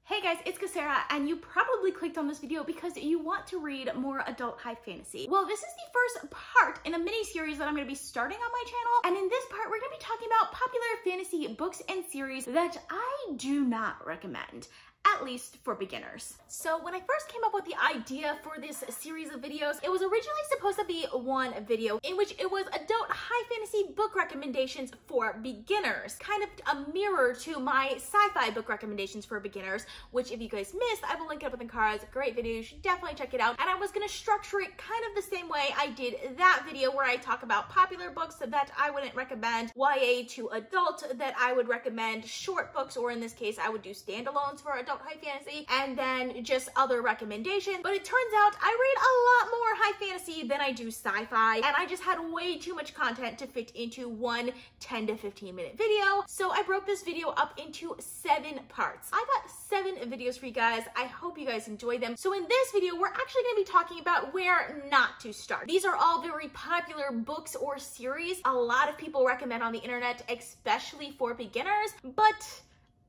Hey guys, it's Kesara, and you probably clicked on this video because you want to read more adult high fantasy. Well, this is the first part in a mini-series that I'm going to be starting on my channel, and in this part, we're going to be talking about popular fantasy books and series that I do not recommend, at least for beginners. So when I first came up with the idea for this series of videos, it was originally supposed to be one video in which it was adult high fantasy book recommendations for beginners, kind of a mirror to my sci-fi book recommendations for beginners, which if you guys missed, I will link it up in the cards. Great video, you should definitely check it out. And I was gonna structure it kind of the same way I did that video where I talk about popular books that I wouldn't recommend, YA to adult that I would recommend, short books, or in this case, I would do standalones for adult high fantasy, and then just other recommendations. But it turns out I read a lot more high fantasy than I do sci-fi, and I just had way too much content to fit into one 10 to 15 minute video. So I broke this video up into 7 parts. I got 7 videos for you guys. I hope you guys enjoy them. So in this video, we're actually going to be talking about where not to start. These are all very popular books or series a lot of people recommend on the internet, especially for beginners, but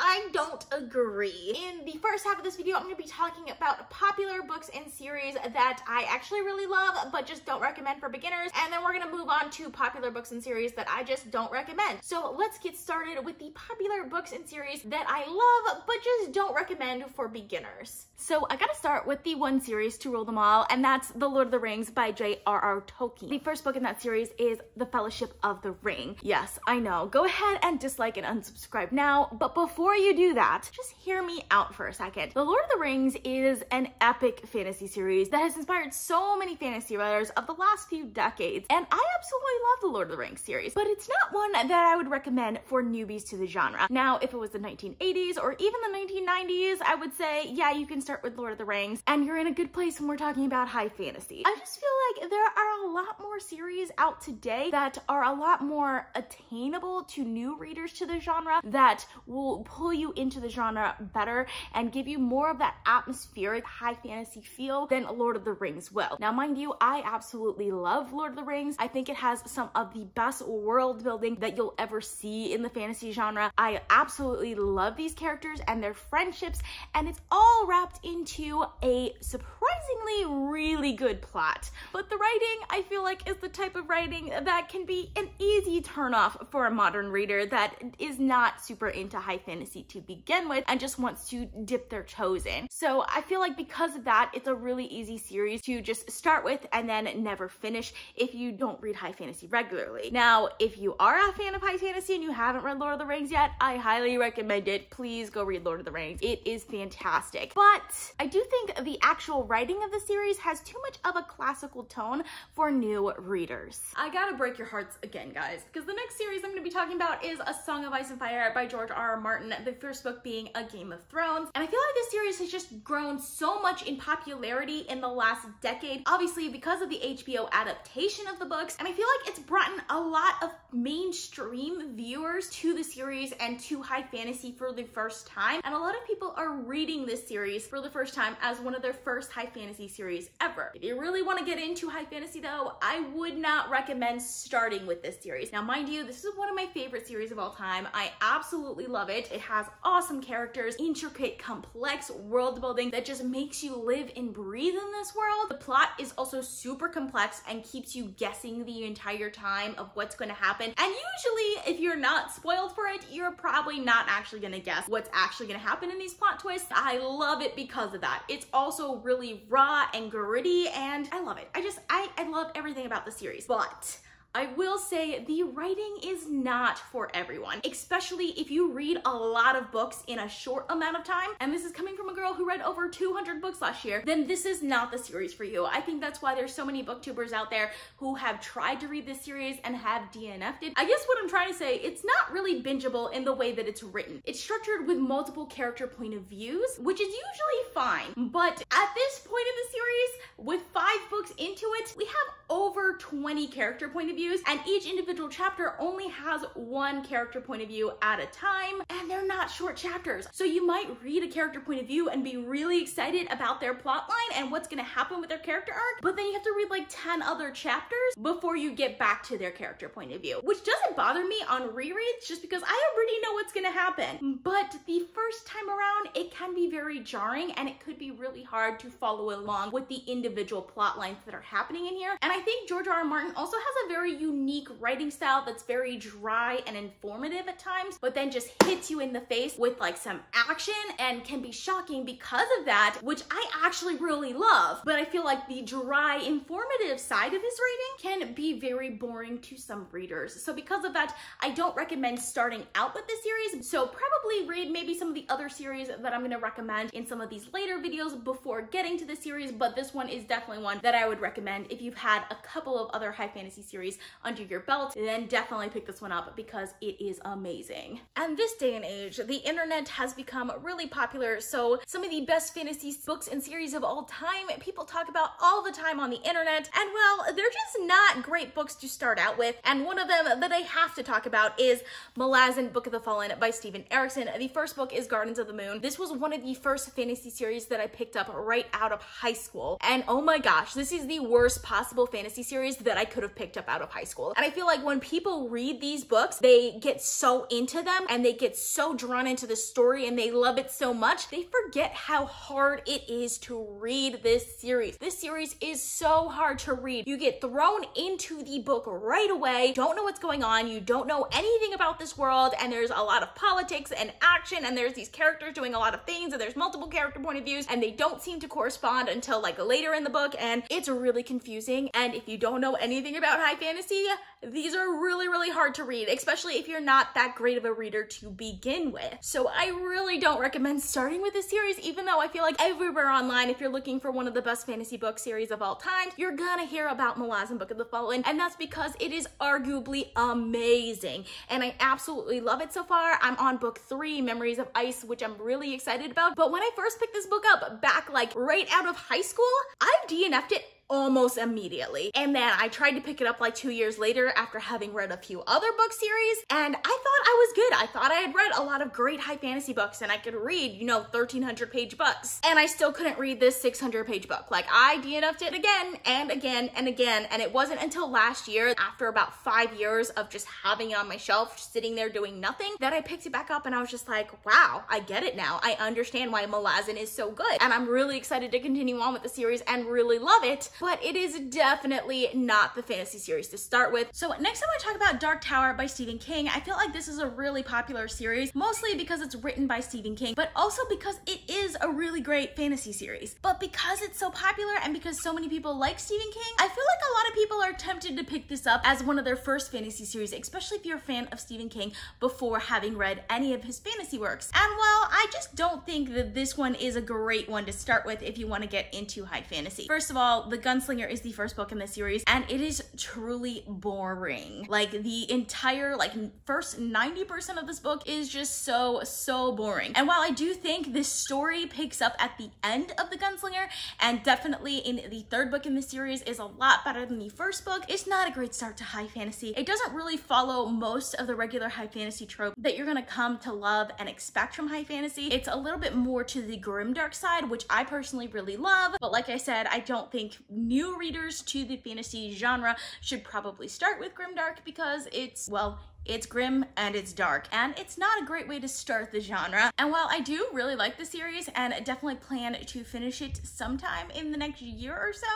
I don't agree. In the first half of this video, I'm going to be talking about popular books and series that I actually really love, but just don't recommend for beginners. And then we're going to move on to popular books and series that I just don't recommend. So let's get started with the popular books and series that I love, but just don't recommend for beginners. So I gotta start with the one series to rule them all, and that's The Lord of the Rings by J.R.R. Tolkien. The first book in that series is The Fellowship of the Ring. Yes, I know. Go ahead and dislike and unsubscribe now, but before you do that, just hear me out for a second. The Lord of the Rings is an epic fantasy series that has inspired so many fantasy writers of the last few decades, and I absolutely love the Lord of the Rings series, but it's not one that I would recommend for newbies to the genre. Now, if it was the 1980s or even the 1990s, I would say, yeah, you can start with Lord of the Rings, and you're in a good place when we're talking about high fantasy. I just feel like there are a lot more series out today that are a lot more attainable to new readers to the genre, that will pull you into the genre better and give you more of that atmospheric high fantasy feel than Lord of the Rings will. Now, mind you, I absolutely love Lord of the Rings. I think it has some of the best world building that you'll ever see in the fantasy genre. I absolutely love these characters and their friendships, and it's all wrapped into a surprisingly really good plot. But the writing, I feel like, is the type of writing that can be an easy turnoff for a modern reader that is not super into high fantasy to begin with and just wants to dip their toes in. So I feel like because of that, it's a really easy series to just start with and then never finish if you don't read high fantasy regularly. Now, if you are a fan of high fantasy and you haven't read Lord of the Rings yet, I highly recommend it. Please go read Lord of the Rings. It is fantastic. But I do think the actual writing of the series has too much of a classical tone for new readers. I gotta break your hearts again, guys, because the next series I'm gonna be talking about is A Song of Ice and Fire by George R.R. Martin, the first book being A Game of Thrones. And I feel like this series has just grown so much in popularity in the last decade, obviously because of the HBO adaptation of the books. And I feel like it's brought in a lot of mainstream viewers to the series and to high fantasy for the first time. And a lot of people are reading this series for the first time as one of their first high fantasy series ever. If you really want to get into high fantasy though, I would not recommend starting with this series. Now, mind you, this is one of my favorite series of all time. I absolutely love it. It has awesome characters, intricate, complex world building that just makes you live and breathe in this world. The plot is also super complex and keeps you guessing the entire time of what's going to happen. And usually, if you're not spoiled for it, you're probably not actually going to guess what's actually going to happen in these plot twists. I love it because of that. It's also really raw and gritty, and I love it. I love everything about the series. But I will say the writing is not for everyone, especially if you read a lot of books in a short amount of time. And this is coming from a girl who read over 200 books last year, then this is not the series for you. I think that's why there's so many booktubers out there who have tried to read this series and have DNF'd it. I guess what I'm trying to say, it's not really bingeable in the way that it's written. It's structured with multiple character point of views, which is usually fine. But at this point in the series, with 5 books into it, we have over 20 character point of views views, and each individual chapter only has one character point of view at a time, and they're not short chapters. So you might read a character point of view and be really excited about their plot line and what's gonna happen with their character arc, but then you have to read like 10 other chapters before you get back to their character point of view, which doesn't bother me on rereads just because I already know what's gonna happen. But the first time around, it can be very jarring and it could be really hard to follow along with the individual plot lines that are happening in here. And I think George R.R. Martin also has a very unique writing style that's very dry and informative at times, but then just hits you in the face with like some action and can be shocking because of that, which I actually really love. But I feel like the dry, informative side of his writing can be very boring to some readers. So because of that, I don't recommend starting out with this series. So probably read maybe some of the other series that I'm gonna recommend in some of these later videos before getting to the series, but this one is definitely one that I would recommend. If you've had a couple of other high fantasy series under your belt, then definitely pick this one up because it is amazing. And this day and age, the internet has become really popular, so some of the best fantasy books and series of all time people talk about all the time on the internet, and well, they're just not great books to start out with. And one of them that I have to talk about is Malazan Book of the Fallen by Steven Erikson. The first book is Gardens of the Moon. This was one of the first fantasy series that I picked up right out of high school, and oh my gosh, this is the worst possible fantasy series that I could have picked up out of high school. And I feel like when people read these books, they get so into them and they get so drawn into the story and they love it so much, they forget how hard it is to read this series. This series is so hard to read. You get thrown into the book right away, don't know what's going on, you don't know anything about this world, and there's a lot of politics and action, and there's these characters doing a lot of things, and there's multiple character point of views, and they don't seem to correspond until like later in the book, and it's really confusing. And if you don't know anything about high fantasy, these are really hard to read, especially if you're not that great of a reader to begin with. So I really don't recommend starting with this series, even though I feel like everywhere online, if you're looking for one of the best fantasy book series of all time, you're gonna hear about Malazan Book of the Fallen, and that's because it is arguably amazing, and I absolutely love it so far. I'm on book 3, Memories of Ice, which I'm really excited about, but when I first picked this book up back like right out of high school, I DNF'd it almost immediately. And then I tried to pick it up like 2 years later after having read a few other book series, and I thought I was good. I thought I had read a lot of great high fantasy books and I could read, you know, 1,300 page books, and I still couldn't read this 600 page book. Like, I DNF'd it again and again and again, and it wasn't until last year, after about 5 years of just having it on my shelf, sitting there doing nothing, that I picked it back up and I was just like, wow, I get it now. I understand why Malazan is so good, and I'm really excited to continue on with the series and really love it. But it is definitely not the fantasy series to start with. So next I want to talk about Dark Tower by Stephen King. I feel like this is a really popular series, mostly because it's written by Stephen King, but also because it is a really great fantasy series. But because it's so popular and because so many people like Stephen King, I feel like a lot of people are tempted to pick this up as one of their first fantasy series, especially if you're a fan of Stephen King before having read any of his fantasy works. And well, I just don't think that this one is a great one to start with if you want to get into high fantasy. First of all, The Gunslinger is the first book in this series, and it is truly boring. Like, the entire first 90% of this book is just so boring. And while I do think this story picks up at the end of The Gunslinger, and definitely in the third book in the series is a lot better than the first book, it's not a great start to high fantasy. It doesn't really follow most of the regular high fantasy trope that you're gonna come to love and expect from high fantasy. It's a little bit more to the grimdark side, which I personally really love, but like I said, I don't think new readers to the fantasy genre should probably start with grimdark because it's, well, it's grim and it's dark, and it's not a great way to start the genre. And while I do really like the series and definitely plan to finish it sometime in the next year or so,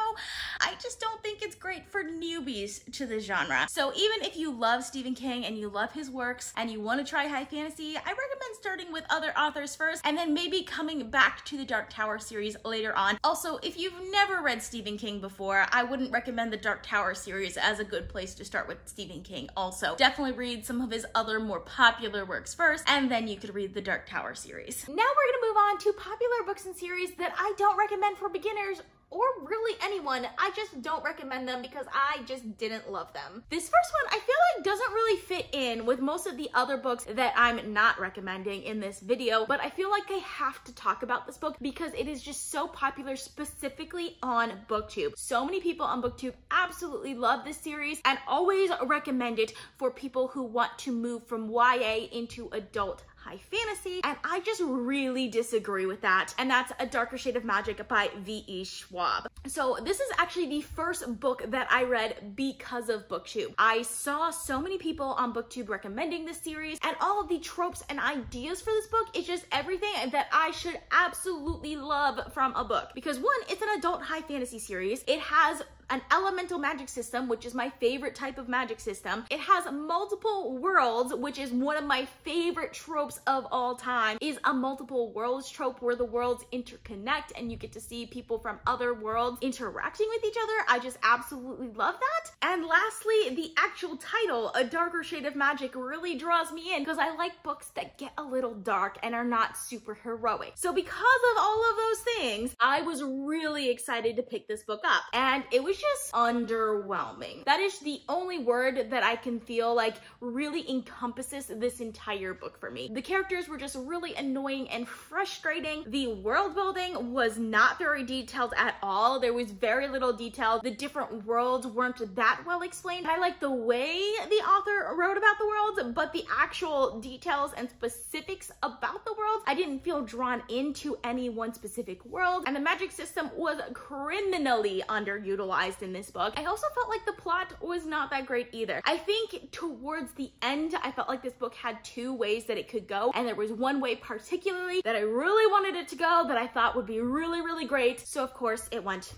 I just don't think it's great for newbies to the genre. So even if you love Stephen King and you love his works and you want to try high fantasy, I recommend starting with other authors first and then maybe coming back to the Dark Tower series later on. Also, if you've never read Stephen King before, I wouldn't recommend the Dark Tower series as a good place to start with Stephen King. Also, definitely read some of his other more popular works first, and then you could read the Dark Tower series. Now we're gonna move on to popular books and series that I don't recommend for beginners or really anyone. I just don't recommend them because I just didn't love them. This first one I feel like doesn't really fit in with most of the other books that I'm not recommending in this video, but I feel like I have to talk about this book because it is just so popular, specifically on BookTube. So many people on BookTube absolutely love this series and always recommend it for people who want to move from YA into adult high fantasy, and I just really disagree with that, and that's A Darker Shade of Magic by V.E. Schwab. So this is actually the first book that I read because of BookTube. I saw so many people on BookTube recommending this series, and all of the tropes and ideas for this book is just everything that I should absolutely love from a book. Because one, it's an adult high fantasy series. It has an elemental magic system, which is my favorite type of magic system. It has multiple worlds, which is one of my favorite tropes of all time, is a multiple worlds trope where the worlds interconnect and you get to see people from other worlds interacting with each other. I just absolutely love that. And lastly, the actual title, A Darker Shade of Magic, really draws me in because I like books that get a little dark and are not super heroic. So because of all of those things, I was really excited to pick this book up, and it was just underwhelming. That is the only word that I can feel like really encompasses this entire book for me. The characters were just really annoying and frustrating. The world building was not very detailed at all. There was very little detail. The different worlds weren't that well explained. I like the way the author wrote about the worlds, but the actual details and specifics about the worlds, I didn't feel drawn into any one specific world, and the magic system was criminally underutilized in this book. I also felt like the plot was not that great either. I think towards the end, I felt like this book had two ways that it could go, and there was one way particularly that I really wanted it to go that I thought would be really, really great. So of course it went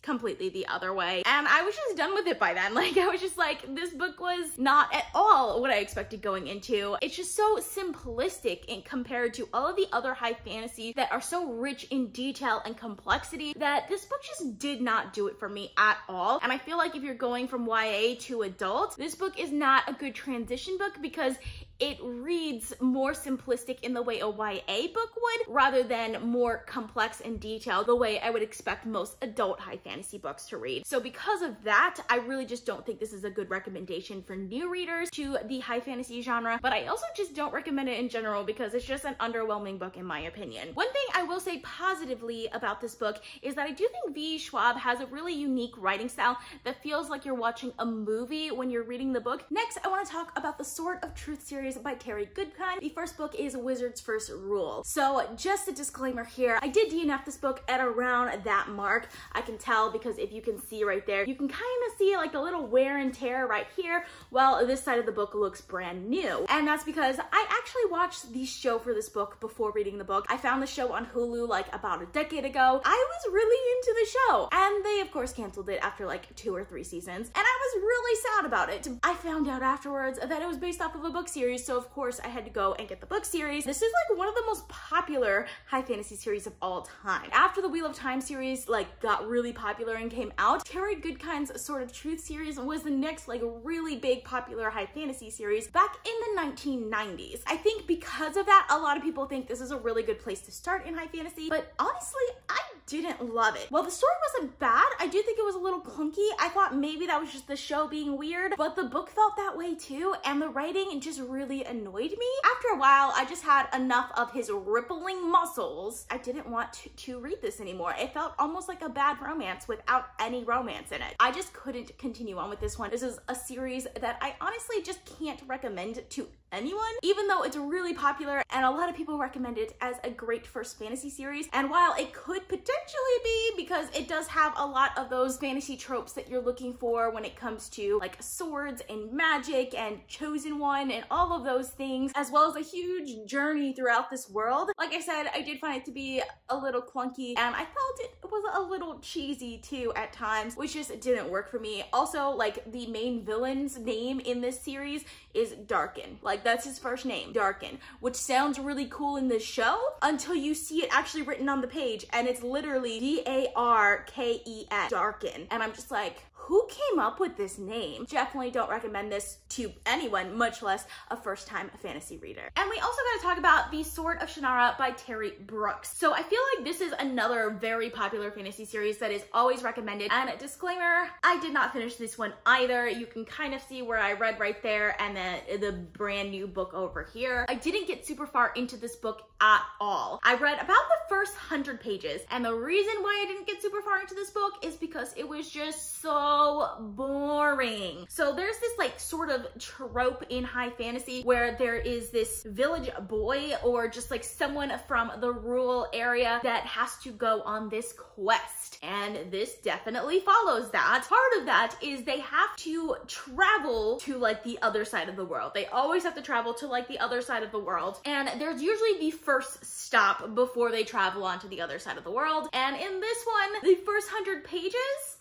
completely the other way, and I was just done with it by then. Like, I was just like, this book was not at all what I expected going into. It's just so simplistic in compared to all of the other high fantasy that are so rich in detail and complexity that this book just did not do it for me at all. And I feel like if you're going from YA to adult, this book is not a good transition book because it reads more simplistic in the way a YA book would, rather than more complex and detailed the way I would expect most adult high fantasy books to read. So because of that, I really just don't think this is a good recommendation for new readers to the high fantasy genre, but I also just don't recommend it in general because it's just an underwhelming book in my opinion. One thing I will say positively about this book is that I do think V. Schwab has a really unique writing style that feels like you're watching a movie when you're reading the book. Next, I want to talk about the Sword of Truth series by Terry Goodkind. The first book is Wizard's First Rule. So just a disclaimer here, I did DNF this book at around that mark. I can tell because if you can see right there, you can kind of see like a little wear and tear right here, while this side of the book looks brand new. And that's because I actually watched the show for this book before reading the book. I found the show on Hulu like about a decade ago. I was really into the show, and they of course canceled it after like 2 or 3 seasons, and I was really sad about it. I found out afterwards that it was based off of a book series, so of course I had to go and get the book series. This is like one of the most popular high fantasy series of all time. After the Wheel of Time series like got really popular and came out, Terry Goodkind's Sword of Truth series was the next like really big popular high fantasy series back in the 1990s. I think because of that, a lot of people think this is a really good place to start in high fantasy, but honestly, I didn't love it. While the story wasn't bad, I do think it was a little clunky. I thought maybe that was just the show being weird, but the book felt that way too, and the writing just really annoyed me. After a while, I just had enough of his rippling muscles. I didn't want to read this anymore. It felt almost like a bad romance without any romance in it. I just couldn't continue on with this one. This is a series that I honestly just can't recommend to anyone, even though it's really popular and a lot of people recommend it as a great first fantasy series. And while it could potentially be, because it does have a lot of those fantasy tropes that you're looking for when it comes to like swords and magic and chosen one and all of those things, as well as a huge journey throughout this world. Like I said, I did find it to be a little clunky, and I felt it was a little cheesy too at times, which just didn't work for me. Also, like the main villain's name in this series is Darken. Like that's his first name, Darken, which sounds really cool in this show until you see it actually written on the page, and it's literally D-A-R-K-E-N, Darken. And I'm just like, who came up with this name? Definitely don't recommend this to anyone, much less a first-time fantasy reader. And we also got to talk about The Sword of Shannara by Terry Brooks. So I feel like this is another very popular fantasy series that is always recommended. And a disclaimer, I did not finish this one either. You can kind of see where I read right there and then the brand new book over here. I didn't get super far into this book at all. I read about the first 100 pages, and the reason why I didn't get super far into this book is because it was just so boring. So there's this like sort of trope in high fantasy where there is this village boy or just like someone from the rural area that has to go on this quest. And this definitely follows that. Part of that is they have to travel to like the other side of the world. They always have to travel to like the other side of the world. And there's usually the first stop before they travel onto the other side of the world. And in this one, the first 100 pages,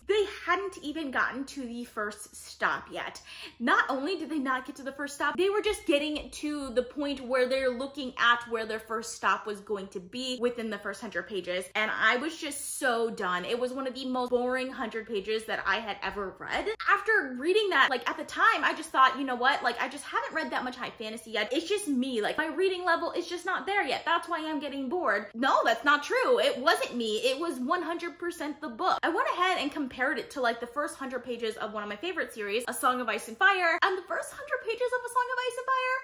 they hadn't even gotten to the first stop yet. Not only did they not get to the first stop, they were just getting to the point where they're looking at where their first stop was going to be within the first 100 pages. And I was just so done. It was one of the most boring 100 pages that I had ever read. After reading that, like at the time, I just thought, you know what? Like I just haven't read that much high fantasy yet. It's just me. Like my reading level is just not there yet. That's why I'm getting bored. No, that's not true. It wasn't me. It was 100% the book. I went ahead and compared it to like the first 100 pages of one of my favorite series, A Song of Ice and Fire, and the first 100 pages of A Song of Ice and Fire,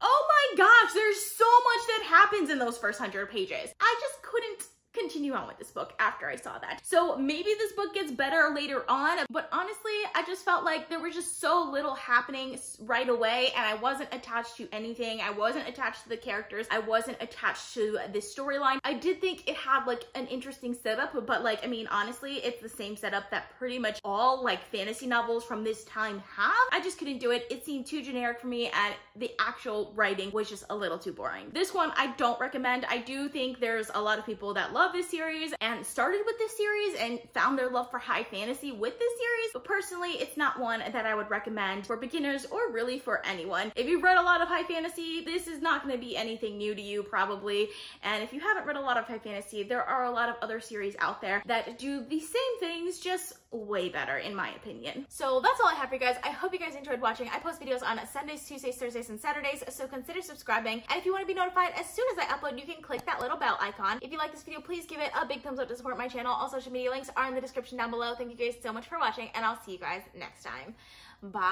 oh my gosh, there's so much that happens in those first 100 pages. I just couldn't continue on with this book after I saw that. So maybe this book gets better later on, but honestly, I just felt like there was just so little happening right away and I wasn't attached to anything. I wasn't attached to the characters. I wasn't attached to this storyline. I did think it had like an interesting setup, but like, I mean, honestly, it's the same setup that pretty much all like fantasy novels from this time have. I just couldn't do it. It seemed too generic for me and the actual writing was just a little too boring. This one I don't recommend. I do think there's a lot of people that love this series and started with this series and found their love for high fantasy with this series, but personally it's not one that I would recommend for beginners or really for anyone. If you've read a lot of high fantasy, this is not going to be anything new to you probably, and if you haven't read a lot of high fantasy, there are a lot of other series out there that do the same things, just way better in my opinion. So that's all I have for you guys. I hope you guys enjoyed watching. I post videos on Sundays, Tuesdays, Thursdays, and Saturdays, so consider subscribing. And if you want to be notified as soon as I upload, you can click that little bell icon. If you like this video, please give it a big thumbs up to support my channel. All social media links are in the description down below. Thank you guys so much for watching, and I'll see you guys next time. Bye.